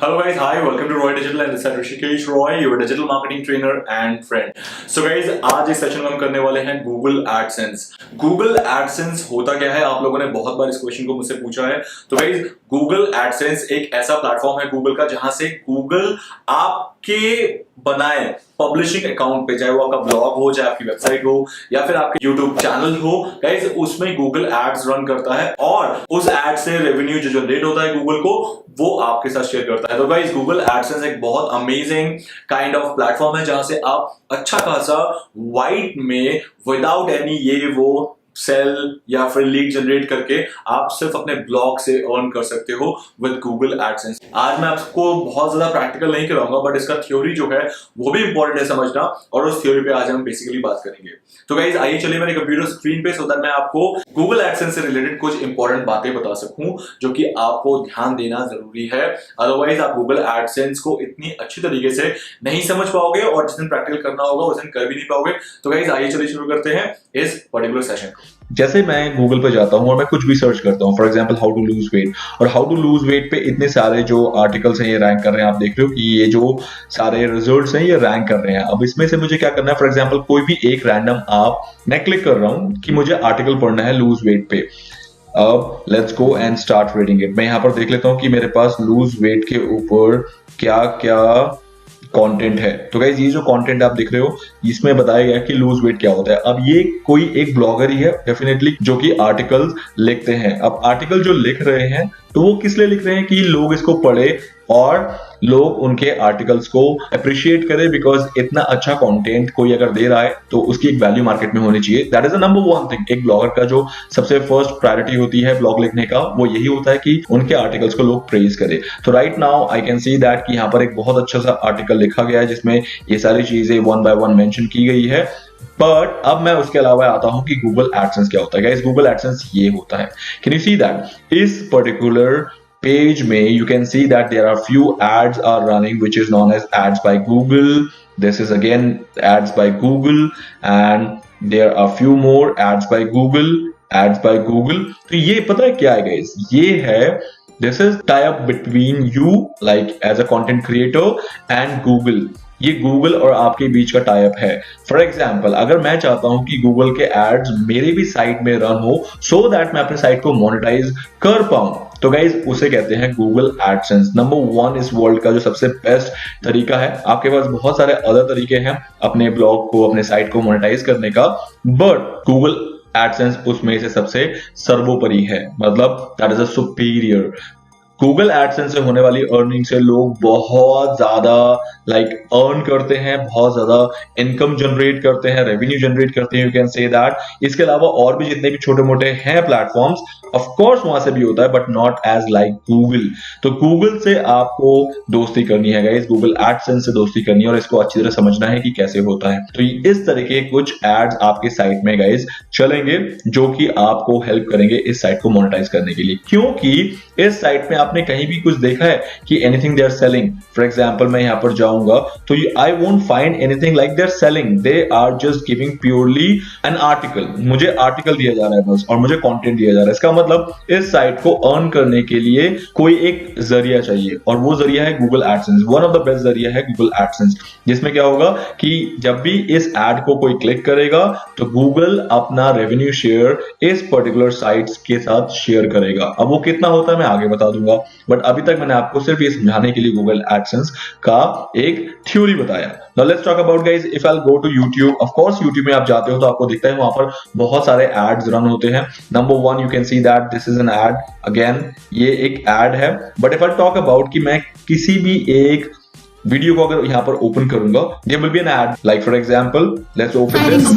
Hello guys, hi, welcome to Roy Digital and this is Rishikesh Roy, your digital marketing trainer and friend. So guys, आज इस session में हम करने वाले हैं Google AdSense. Google AdSense होता क्या है? आप लोगों ने बहुत बार इस क्वेश्चन को मुझसे पूछा है. तो गाइज Google AdSense एक ऐसा प्लेटफॉर्म है Google का जहां से Google आपके बनाए पब्लिशिंग अकाउंट पे, चाहे वो आपका ब्लॉग हो, चाहे आपकी वेबसाइट हो या फिर आपके यूट्यूब चैनल हो, गाइज उसमें गूगल एड्स रन करता है और उस एड से रेवेन्यू जो जनरेट होता है गूगल को वो आपके साथ शेयर करता है. तो गाइज गूगल एडसेंस एक बहुत अमेजिंग काइंड ऑफ प्लेटफॉर्म है जहां से आप अच्छा खासा वाइट में विदाउट एनी ये वो सेल या फिर लीड जनरेट करके आप सिर्फ अपने ब्लॉग से अर्न कर सकते हो विद गूगल एडसेंस. आज मैं आपको बहुत ज्यादा प्रैक्टिकल नहीं कराऊंगा बट इसका थ्योरी जो है वो भी इंपॉर्टेंट है समझना और उस थ्योरी पे आज हम बेसिकली बात करेंगे. तो गाइज आइए चलिए मेरे कंप्यूटर स्क्रीन पे सो दैट मैं आपको गूगल एडसेंस से रिलेटेड कुछ इंपॉर्टेंट बातें बता सकूं जो कि आपको ध्यान देना जरूरी है. अदरवाइज आप गूगल एडसेंस को इतनी अच्छी तरीके से नहीं समझ पाओगे और जिस दिन प्रैक्टिकल करना होगा उस दिन कर भी नहीं पाओगे. तो गाइज आइए चलिए शुरू करते हैं इस पर्टिकुलर सेशन को. जैसे मैं गूगल पे जाता हूँ और मैं कुछ भी सर्च करता हूँ, for example how to lose weight, और हाउ टू लूज वेट पे इतने सारे जो आर्टिकल्स हैं ये रैंक कर रहे हैं. आप देख रहे हो कि ये जो सारे रिजल्ट्स हैं ये रैंक कर रहे हैं. अब इसमें से मुझे क्या करना है, फॉर एग्जांपल कोई भी एक रैंडम मैं क्लिक कर रहा हूँ कि मुझे आर्टिकल पढ़ना है लूज वेट पे. अब let's go and start reading it. मैं यहाँ पर देख लेता हूँ कि मेरे पास लूज वेट के ऊपर क्या क्या कंटेंट है. तो गाइस ये जो कंटेंट आप दिख रहे हो इसमें बताया गया कि लूज वेट क्या होता है. अब ये कोई एक ब्लॉगर ही है डेफिनेटली जो कि आर्टिकल्स लिखते हैं. अब आर्टिकल जो लिख रहे हैं तो वो किस लिए लिख रहे हैं कि लोग इसको पढ़े और लोग उनके आर्टिकल्स को अप्रिशिएट करें, बिकॉज इतना अच्छा कंटेंट कोई अगर दे रहा है तो उसकी एक वैल्यू मार्केट में होनी चाहिए. That is the number one thing. एक ब्लॉगर का जो सबसे फर्स्ट प्रायोरिटी होती है ब्लॉग लिखने का वो यही होता है कि उनके आर्टिकल्स को लोग प्रेज करें. तो right now I can see that कि यहाँ पर एक बहुत अच्छा सा आर्टिकल लिखा गया है जिसमें ये सारी चीजें वन बाय वन मेंशन की गई है. बट अब मैं उसके अलावा आता हूं कि गूगल एडसेंस क्या होता है. गाइस गूगल एडसेंस ये होता है. कैन यू सी दैट इस पर्टिकुलर page में you can see that there are few ads are running which is known as ads by Google. This is again ads by Google and there are few more ads by Google. तो ये पता है क्या है guys, ये है this is tie up between you like as a content creator and Google. ये Google और आपके बीच का टाई अप है. फॉर एग्जाम्पल अगर मैं चाहता हूं कि गूगल के एड्स मेरे भी साइट में रन हो सो दैट मैं अपने साइट को मोनेटाइज कर पाऊं, तो गाइज उसे कहते हैं गूगल एडसेंस. नंबर वन इस वर्ल्ड का जो सबसे बेस्ट तरीका है. आपके पास बहुत सारे अदर तरीके हैं अपने ब्लॉग को, अपने साइट को मोनेटाइज करने का, बट गूगल एडसेंस उसमें से सबसे सर्वोपरि है. मतलब that is a superior. Google AdSense से होने वाली अर्निंग से लोग बहुत ज्यादा अर्न करते हैं, बहुत ज्यादा इनकम जनरेट करते हैं, रेवेन्यू जनरेट करते हैं. You can say that. इसके अलावा और भी जितने भी छोटे मोटे हैं प्लेटफॉर्म्स ऑफ कोर्स वहां से भी होता है but not as like Google. तो गूगल से आपको दोस्ती करनी है गाइस, गूगल एडसेंस से दोस्ती करनी है और इसको अच्छी तरह समझना है कि कैसे होता है. तो इस तरह के कुछ एड्स आपके साइट में गाइस चलेंगे जो कि आपको हेल्प करेंगे इस साइट को मोनेटाइज करने के लिए. क्योंकि इस साइट में आपने कहीं भी कुछ देखा है कि anything they are selling. For example मैं यहां पर जाऊंगा तो I won't find anything like they are selling. They are just giving purely an article. मुझे आर्टिकल दिया जा रहा है बस और मुझे कंटेंट दिया जा रहा है. इसका मतलब इस साइट को अर्न करने के लिए कोई एक जरिया चाहिए और वो जरिया है Google AdSense. One of the best जरिया है गूगल एडसेंस, जिसमें क्या होगा कि जब भी इस एड को कोई क्लिक करेगा तो गूगल अपना रेवेन्यू शेयर इस पर्टिकुलर साइट्स के साथ शेयर करेगा. अब वो कितना होता है मैं आगे बता दूंगा, बट अभी तक मैंने आपको सिर्फ ये समझाने के लिए गूगल एडसेंस का एक थ्योरी बताया. Now let's talk about guys if I go to YouTube. Of course YouTube में आप जाते हो तो आपको दिखता है वहां पर बहुत सारे एड्स रन होते हैं. Number one you can see that this is an ad. Again ये एक एड है. But if I talk about कि मैं किसी भी एक वीडियो को अगर यहाँ पर ओपन करूंगा, there will be an ad. Like for example, let's open this.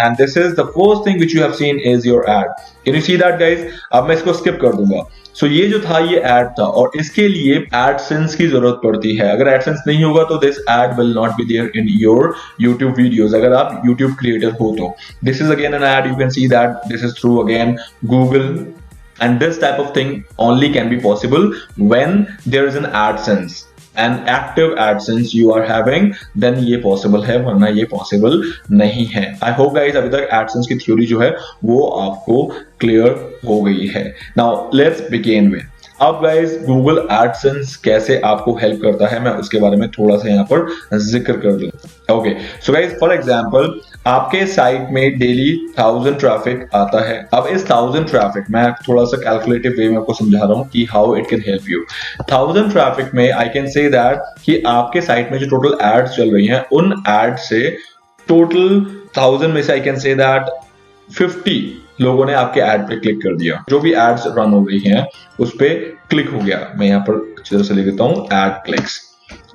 And this is the first thing which you have seen is your ad. Can you see that guys? अब मैं इसको skip कर दूंगा. So ये जो था ये ad था और इसके लिए AdSense की जरूरत पड़ती है. अगर AdSense नहीं होगा तो this ad will not be there in your YouTube videos. अगर आप YouTube creator हो तो this is again an ad. You can see that this is through again Google. And this type of thing only can be possible when there is an AdSense. And active AdSense you are having, then ये possible है, वरना ये possible नहीं है. I hope guys अभी तक AdSense की theory जो है वो आपको क्लियर हो गई है. नाउ लेट्स बिगिन विद अब गाइस गूगल एडसेंस कैसे आपको हेल्प करता है मैं उसके बारे में थोड़ा सा यहाँ पर जिक्र कर दूं। Okay, so guys for example आपके साइट में डेली 1000 ट्रैफिक आता है। अब इस 1000 ट्रैफिक मैं थोड़ा सा कैलकुलेटिव वे में आपको समझा रहा हूं कि how it can help you. 1000 traffic में आई कैन से दैट कि आपके साइट में जो टोटल एड्स चल रही हैं उन एड्स से टोटल 1000 में से आई कैन से दैट 50 लोगों ने आपके एड पे क्लिक कर दिया। जो भी एड्स रन हो रही हैं उस पे क्लिक हो गया। मैं यहाँ पर अच्छी तरह से लिख देता हूँ एड क्लिक्स।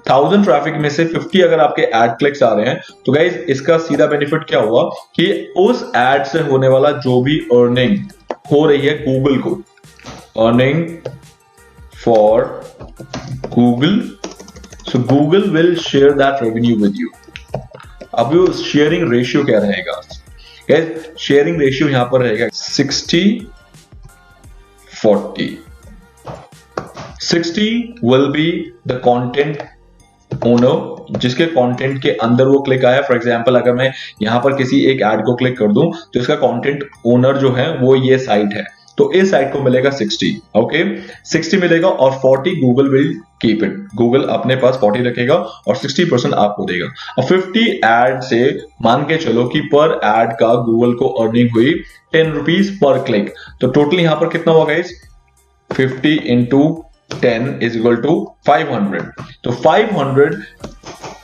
1000 ट्रैफिक में से 50 अगर आपके एड क्लिक्स आ रहे हैं तो गाइज इसका सीधा बेनिफिट क्या हुआ कि उस एड से होने वाला जो भी अर्निंग हो रही है गूगल को, earning for Google, so Google will share that revenue with you. अब ये शेयरिंग रेशियो क्या रहेगा? शेयरिंग रेशियो यहां पर रहेगा 60-40। 60 will be the content owner, जिसके कंटेंट के अंदर वो क्लिक आया। फॉर एग्जांपल अगर मैं यहां पर किसी एक ऐड को क्लिक कर दूं तो इसका कंटेंट ओनर जो है वो ये साइट है, तो इस साइट को मिलेगा 60। ओके, 60 मिलेगा और 40 Google will keep it. Google अपने पास 40 रखेगा और 60% आपको देगा। और 50 एड से मान के चलो कि पर एड का गूगल को अर्निंग हुई 10 रुपीज पर क्लिक। तो टोटल यहां पर कितना होगा guys? 50 into 10 is equal to 500। तो 500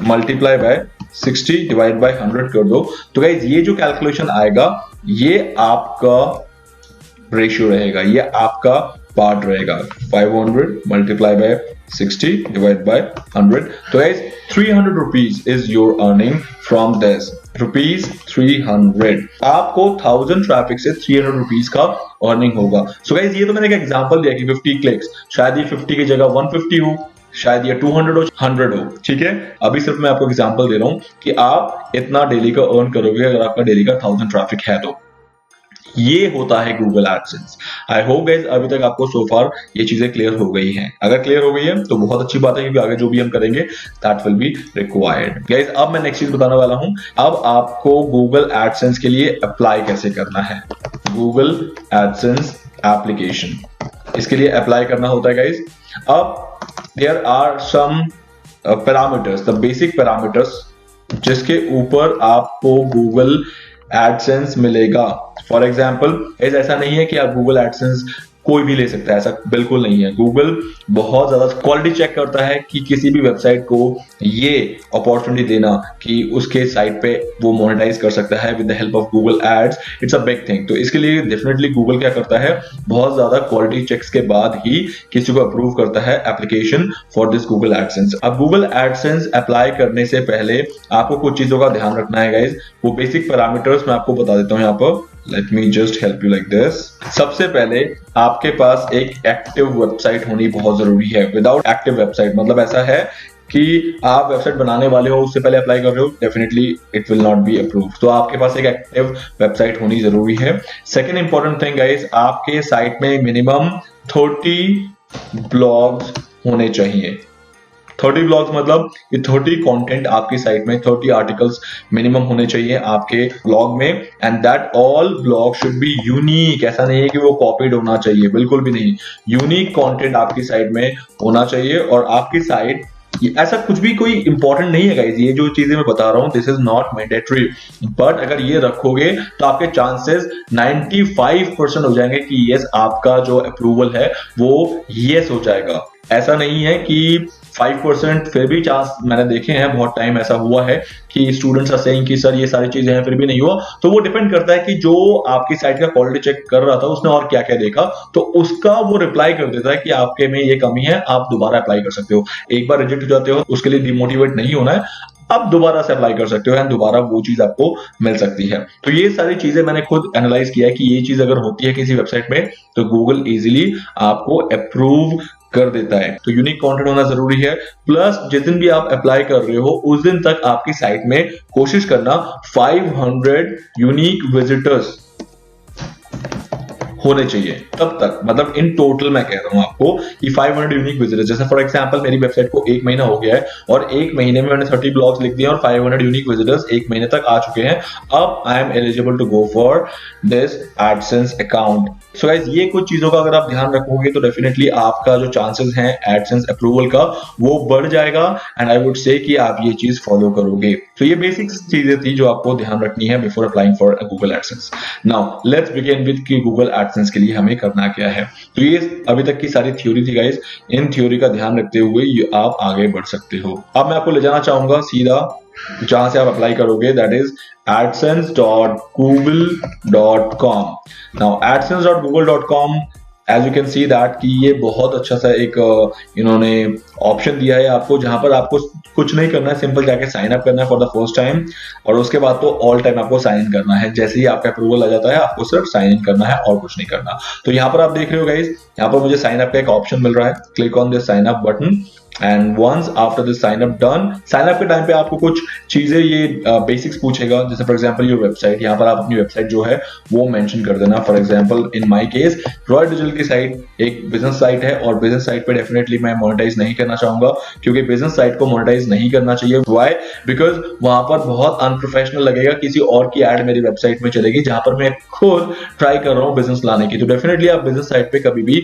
मल्टीप्लाई बाय 60 डिवाइड बाय 100 कर दो। तो गाइस ये जो कैलकुलेशन आएगा ये आपका रेशियो रहेगा, ये आपका पार्ट रहेगा। 500 मल्टीप्लाई बाय 60 डिवाइड बाय 100। तो guys 300 rupees is your earning from this. Rupees 300, आपको 1000 ट्रैफिक से 300 रुपीज का अर्निंग होगा। सो गाइस ये तो मैंने एक एग्जांपल दिया कि 50 क्लिक्स, शायद ये 50 की जगह 150 हो, शायद ये 200 हो, 100 हो। ठीक है, अभी सिर्फ मैं आपको एग्जांपल दे रहा हूं कि आप इतना डेली का अर्न करोगे अगर आपका डेली का 1000 ट्रैफिक है तो। ये होता है Google AdSense. I hope guys अभी तक आपको सो फार ये चीजें क्लियर हो गई हैं। अगर क्लियर हो गई है तो बहुत अच्छी बात है, क्योंकि आगे जो भी हम करेंगे that will be required. Guys अब मैं नेक्स्ट चीज बताने वाला हूं। अब आपको गूगल एडसेंस के लिए अप्लाई कैसे करना है। गूगल एडसेंस एप्लीकेशन, इसके लिए अप्लाई करना होता है गाइस। अब there are some parameters, the basic parameters जिसके ऊपर आपको गूगल एडसेंस मिलेगा। फॉर एग्जाम्पल ऐसा नहीं है कि आप गूगल एडसेंस कोई भी ले सकता है, ऐसा बिल्कुल नहीं है। गूगल बहुत ज्यादा क्वालिटी चेक करता है कि किसी भी वेबसाइट को ये अपॉर्चुनिटी देना कि उसके साइट पे वो मोनेटाइज कर सकता है with the help of Google ads, it's a big thing. तो इसके लिए डेफिनेटली गूगल क्या करता है, बहुत ज्यादा क्वालिटी चेक्स के बाद ही किसी को अप्रूव करता है application for this Google AdSense. अब गूगल एडसेंस अप्लाई करने से पहले आपको कुछ चीजों का ध्यान रखना है गाइज। वो बेसिक पैरामीटर्स मैं आपको बता देता हूं यहाँ पर। Let me just help you like this. सबसे पहले आपके पास एक एक्टिव वेबसाइट होनी बहुत जरूरी है। विदाउट एक्टिव वेबसाइट मतलब ऐसा है कि आप वेबसाइट बनाने वाले हो, उससे पहले अप्लाई कर रहे हो, definitely it will not be approved. तो आपके पास एक एक्टिव वेबसाइट होनी जरूरी है। सेकेंड इंपॉर्टेंट थिंग गाइस, आपके साइट में मिनिमम 30 ब्लॉग्स होने चाहिए। 30 ब्लॉग्स मतलब ये 30 कंटेंट आपकी साइट में, 30 आर्टिकल्स मिनिमम होने चाहिए आपके ब्लॉग में। And that all blog should be unique. ऐसा नहीं है कि वो कॉपीड होना चाहिए, बिल्कुल भी नहीं। यूनिक कंटेंट आपकी साइट में होना चाहिए। और आपकी साइट ऐसा कुछ भी कोई इंपॉर्टेंट नहीं है गाइस, ये जो चीजें मैं बता रहा हूं this is not mandatory, but अगर ये रखोगे तो आपके चांसेस 95% हो जाएंगे कि यस आपका जो अप्रूवल है वो यस हो जाएगा। ऐसा नहीं है कि 5% फिर भी चांस, मैंने देखे हैं बहुत टाइम ऐसा हुआ है कि स्टूडेंट्स आर सेइंग कि सर ये सारी चीजें हैं फिर भी नहीं हुआ। तो वो डिपेंड करता है कि जो आपकी साइट का क्वालिटी चेक कर रहा था उसने और क्या क्या देखा, तो उसका वो रिप्लाई कर देता है कि आपके में ये कमी है, आप दोबारा अप्लाई कर सकते हो। एक बार रिजेक्ट हो जाते हो उसके लिए डिमोटिवेट नहीं होना है, अब दोबारा से अप्लाई कर सकते हो एंड दोबारा वो चीज आपको मिल सकती है। तो ये सारी चीजें मैंने खुद एनालाइज किया है कि ये चीज अगर होती है किसी वेबसाइट में तो गूगल इजीली आपको अप्रूव कर देता है। तो यूनिक कंटेंट होना जरूरी है। प्लस जिस दिन भी आप अप्लाई कर रहे हो उस दिन तक आपकी साइट में कोशिश करना 500 यूनिक विजिटर्स होने चाहिए तब तक, मतलब इन टोटल मैं कह रहा हूं आपको कि 500 यूनिक विजिटर्स, जैसे फॉर एग्जांपल मेरी वेबसाइट को 1 महीना हो गया है और 1 महीने में मैंने 30 ब्लॉग्स लिख दिए और 500 यूनिक विजिटर्स 1 महीने तक आ चुके हैं, अब I am eligible to go for this AdSense account. So guys, ये कुछ चीजों का अगर आप ध्यान रखोगे तो डेफिनेटली आपका जो चांसेस हैं एडसेंस अप्रूवल का वो बढ़ जाएगा, एंड आई वुड से कि आप ये चीज फॉलो करोगे। तो ये बेसिक चीजें थी जो आपको ध्यान रखनी है before applying for Google AdSense. Now let's begin with कि गूगल एडसेंस के लिए हमें करना क्या है। तो ये अभी तक की सारी थ्योरी थी गाइस, इन थ्योरी का ध्यान रखते हुए आप आगे बढ़ सकते हो। अब मैं आपको ले जाना चाहूंगा सीधा जहां से आप अप्लाई करोगे, that is adsense.google.com। Now adsense.google.com, as you can see that कि ये बहुत अच्छा सा एक इन्होंने ऑप्शन दिया है आपको, जहां पर आपको कुछ नहीं करना है, सिंपल जाके साइन अप करना है फॉर द फर्स्ट टाइम, और उसके बाद तो ऑल टाइम आपको साइन इन करना है। जैसे ही आपका अप्रूवल आ जाता है आपको सिर्फ साइन इन करना है और कुछ नहीं करना। तो यहाँ पर आप देख रहे हो गाइज, यहाँ पर मुझे साइन अप का एक ऑप्शन मिल रहा है, click on this sign up button, and once after this sign up done, sign up के टाइम पे आपको कुछ चीजें ये बेसिक्स पूछेगा, जैसे फॉर एग्जांपल योर वेबसाइट, यहाँ पर आप अपनी वेबसाइट जो है वो मेंशन कर देना। For example in my case Roy digital की साइट एक बिजनेस साइट है और बिजनेस साइट पे डेफिनेटली मैं मोनेटाइज नहीं करना चाहूंगा, क्योंकि बिजनेस साइट को मोनेटाइज नहीं करना चाहिए। व्हाई? बिकॉज वहां पर बहुत अनप्रोफेशनल लगेगा, किसी और की एड मेरी वेबसाइट में चलेगी जहां पर मैं खुद ट्राई कर रहा हूँ बिजनेस लाने की। तो डेफिनेटली आप बिजनेस साइट पे कभी भी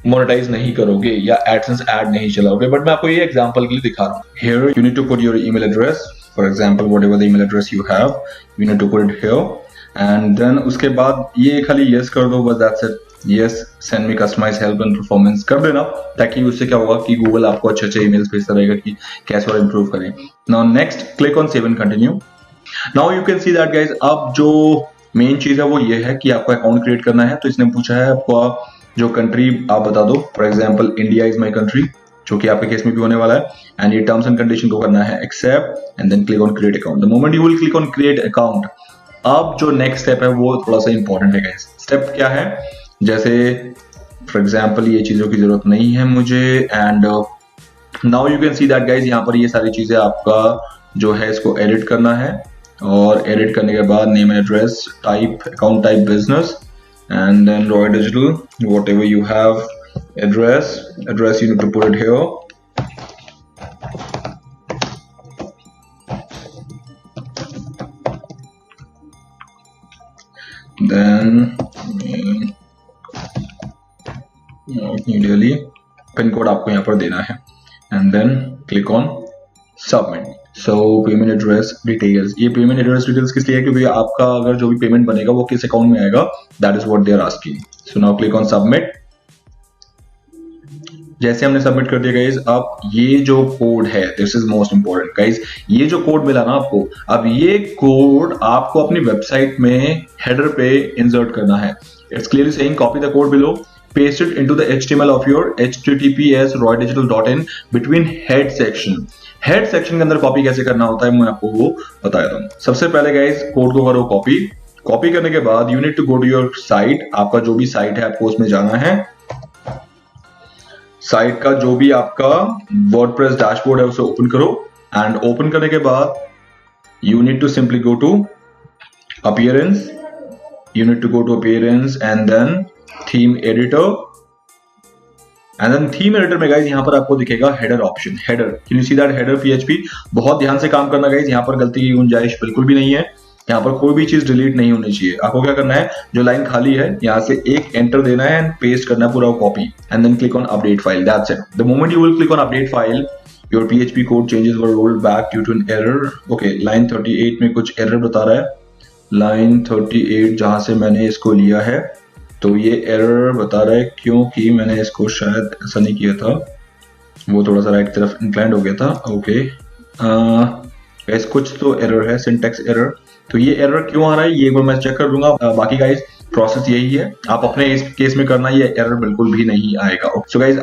मोनेटाइज नहीं करोगे या एडसेंस ऐड नहीं चलाओगे। बट मैं आपको ये एग्जांपल के लिए दिखा रहा हूँ। Here you need to put your email address, for example whatever the email address you have, you need to put it here, and then उसके बाद ये खाली यस कर दो, बस that's it. Yes, send me customise help and performance कर देना, ताकि उससे क्या होगा कि गूगल आपको अच्छे अच्छे ईमेल्स भेजता रहेगा कि कैसे और इंप्रूव करें। Now next, click on save and continue. Now you can see that guys, अब जो मेन चीज है वो ये है कि आपको अकाउंट क्रिएट करना है। तो इसने पूछा है आपको जो कंट्री आप बता दो, for example India is my country, जो कि आपके केस में भी होने वाला है, एंड ये टर्म्स एंड कंडीशन को करना है accept, and then click on create account. The moment you will click on create account, अब जो नेक्स्ट स्टेप है वो थोड़ा सा इंपॉर्टेंट है गाइस। स्टेप क्या है, जैसे फॉर एग्जांपल ये चीजों की जरूरत नहीं है मुझे, and now you can see that guys, यहाँ पर ये सारी चीजें आपका जो है इसको एडिट करना है, और एडिट करने के बाद name and address, type account type business, and then Roy Digital, whatever you have, address you need to put it here, then ideally pin code आपको यहाँ पर देना है, and then click on submit। So payment address details, ये payment address details किस लिए है, क्योंकि आपका अगर जो भी पेमेंट बनेगा वो किस अकाउंट में आएगा, that is what they are asking. So now click on submit. जैसे हमने सबमिट कर दिया गाइज, अब ये जो कोड है, this is most important guys, ये जो कोड मिला ना आपको, अब ये कोड आपको अपनी वेबसाइट में हेडर पे इंसर्ट करना है। It's clearly saying copy the code below, paste it into the HTML of your https roydigital.in between head section। Head section के अंदर कॉपी कैसे करना होता है मैं आपको वो बता देता हूँ। सबसे पहले गाइस कोड को करो कॉपी, कॉपी करने के बाद you need to go to your site, आपका जो भी साइट है आपको उसमें जाना है, साइट का जो भी आपका वर्डप्रेस डैशबोर्ड है उसे ओपन करो, एंड ओपन करने के बाद you need to simply go to appearance, you need to go to appearance and then theme editor, and then theme editor में गाइस यहाँ पर आपको दिखेगा header option, header, can you see that header PHP. बहुत ध्यान से काम करना गाइस, यहाँ पर गलती की गुंजाइश बिल्कुल भी नहीं है, यहाँ पर कोई भी चीज डिलीट नहीं होनी चाहिए। आपको क्या करना है, जो लाइन खाली है यहाँ से एक एंटर देना है एंड पेस्ट करना है पूरा copy, and then click on update file, that's it. The moment you will click on update file, your PHP code changes were rolled back due to an error. Okay, line 38 में कुछ error बता रहा है, line 38 जहां से मैंने इसको लिया है, तो ये एरर बता रहा है क्योंकि मैंने इसको शायद ऐसा नहीं किया था, वो थोड़ा सा राइट तरफ इंक्लाइंड हो गया था। ओके गाइस, कुछ तो एरर है, सिंटैक्स एरर। तो ये एरर क्यों आ रहा है ये मैं चेक कर दूंगा। बाकी गाइस प्रोसेस यही है, आप अपने इस केस में करना, ये एरर बिल्कुल भी नहीं आएगा। सो गाइस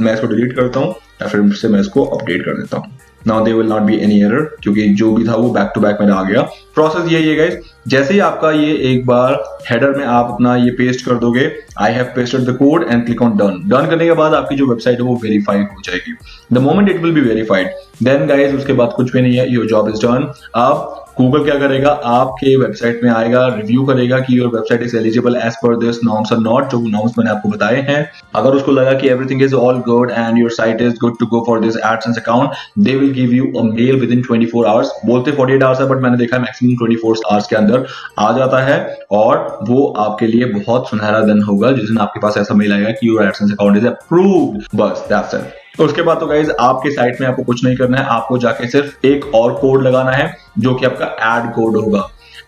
मैं इसको डिलीट करता हूँ या फिर से मैं इसको अपडेट कर देता हूँ। Now there will not be any error, क्योंकि जो भी था वो बैक टू बैक मेरा आ गया। प्रोसेस यही है गाइस, जैसे ही आपका ये एक बार हेडर में आप अपना ये पेस्ट कर दोगे, I have pasted the code and click on done. Done करने के बाद आपकी जो वेबसाइट है वो वेरीफाइड हो जाएगी। The moment it will be verified, then guys उसके बाद कुछ भी नहीं है, योर जॉब इज डन। अब गूगल क्या करेगा, आपके वेबसाइट में आएगा, रिव्यू करेगा कि your website is eligible as per this norms और नॉट, जो नॉर्म्स मैंने आपको बताए हैं। अगर उसको लगा कि everything is all good and your site is good to go for this AdSense account, they will give you a mail with in 24 hours. बोलते 48 आवर्स है, बट मैंने देखा मैक्सिमम 24 आवर्स के अंदर आ जाता है, और वो आपके लिए बहुत सुनहरा दिन होगा जिस दिन आपके पास ऐसा मेल आएगा कि your AdSense account is approved. बस दैट्स इट। तो उसके बाद तो गाइज आपके साइट में आपको कुछ नहीं करना है, आपको जाके सिर्फ एक और कोड लगाना है जो कि आपका एड कोड होगा।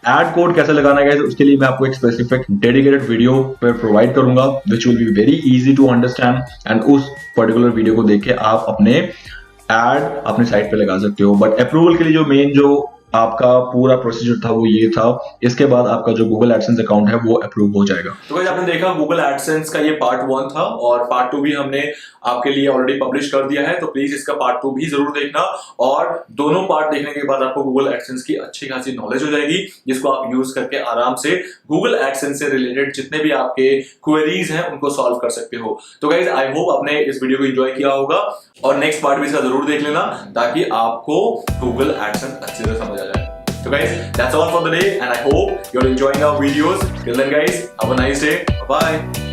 एड कोड कैसे लगाना है गाइज, उसके लिए मैं आपको एक स्पेसिफिक डेडिकेटेड वीडियो पर प्रोवाइड करूंगा which will be very easy to understand, and उस पर्टिकुलर वीडियो को देख के आप अपने एड अपने साइट पे लगा सकते हो। बट अप्रूवल के लिए जो मेन जो आपका पूरा प्रोसीजर था वो ये था, इसके बाद आपका जो गूगल एडसेंस अकाउंट है वो अप्रूव हो जाएगा। तो गाइस आपने देखा गूगल एडसेंस का ये पार्ट 1 था, और पार्ट 2 भी हमने आपके लिए ऑलरेडी पब्लिश कर दिया है, तो प्लीज इसका पार्ट 2 भी जरूर देखना। और दोनों पार्ट देखने के बाद आपको गूगल एडसेंस की अच्छी खासी नॉलेज हो जाएगी, जिसको आप यूज करके आराम से गूगल एडसेंस से रिलेटेड जितने भी आपके क्वेरीज हैं उनको सॉल्व कर सकते हो। तो गाइस आई होप आपने इस वीडियो को एंजॉय किया होगा, और नेक्स्ट पार्ट भी इसका जरूर देख लेना ताकि आपको गूगल एडसेंस अच्छे से समझ आ जाए। So guys, that's all for the day, and I hope you're enjoying our videos. Till then guys, have a nice day. Bye bye.